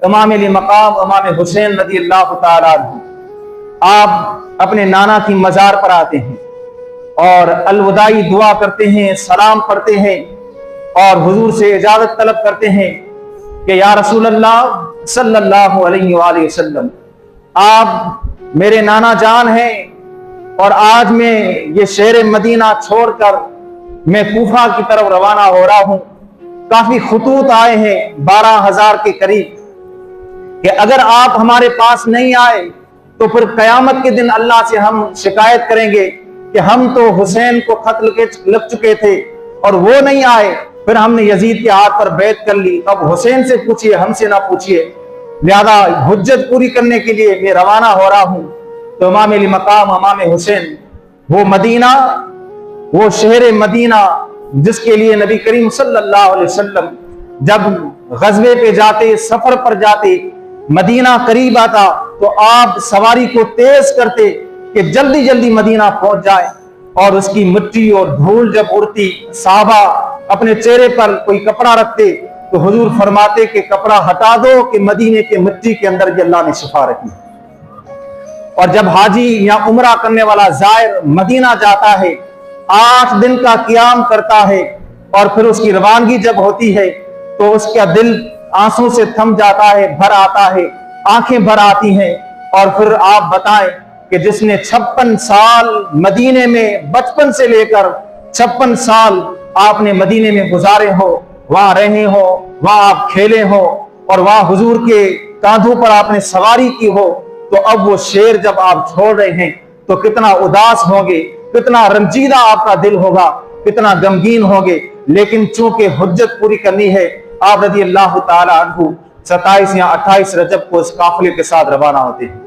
इमाम अली मकाम इमाम हुसैन रज़ी अल्लाह तआला अन्हु, आप अपने नाना की मज़ार पर आते हैं और अलविदाई दुआ करते हैं, सलाम पढ़ते हैं और हुजूर से इजाजत तलब करते हैं कि या रसूल अल्लाह सल्लल्लाहु अलैहि वसल्लम, आप मेरे नाना जान हैं और आज मैं ये शहर मदीना छोड़कर मैं कूफा की तरफ रवाना हो रहा हूं। काफी खुतूत आए हैं 12,000 के करीब कि अगर आप हमारे पास नहीं आए तो फिर कयामत के दिन अल्लाह से हम शिकायत करेंगे कि हम तो हुसैन को खत लग चुके थे और वो नहीं आए, फिर हमने यजीद के हाथ पर बैत कर ली, अब हुसैन से पूछिए, हमसे ना पूछिए। लिहाजा हुज्जत पूरी करने के लिए मैं रवाना हो रहा हूं। तो इमाम अली मकाम इमाम हुसैन, वो मदीना, वो शहर मदीना जिसके लिए नबी करीम सल्लल्लाहु अलैहि वसल्लम जब गज़वे पे जाते, सफर पर जाते, मदीना करीब आता तो आप सवारी को तेज करते कि जल्दी जल्दी मदीना पहुंच जाए। और उसकी मिट्टी और धूल जब उड़ती, साहबा अपने चेहरे पर कोई कपड़ा रखते तो हुजूर फरमाते कि कपड़ा हटा दो कि मदीने के मिट्टी के अंदर भी अल्लाह ने शिफा रखी। और जब हाजी या उम्रा करने वाला जायर मदीना जाता है, 8 दिन का क़ियाम करता है और फिर उसकी रवानगी जब होती है तो उसका दिल आंसू से थम जाता है, भर आता है, आंखें भर आती हैं। और फिर आप बताएं कि जिसने 56 साल मदीने में, बचपन से लेकर 56 साल आपने मदीने में गुजारे हो, वहां रहे हो, वहां आप खेले हो और वहां हुजूर के कांधों पर आपने सवारी की हो, तो अब वो शेर जब आप छोड़ रहे हैं तो कितना उदास होंगे, कितना रंजीदा आपका दिल होगा, कितना गमगीन होंगे। लेकिन चूंकि हुज्जत पूरी करनी है, आप रज़ी अल्लाह तआला अन्हु 27 या 28 रजब को इस काफिले के साथ रवाना होते हैं।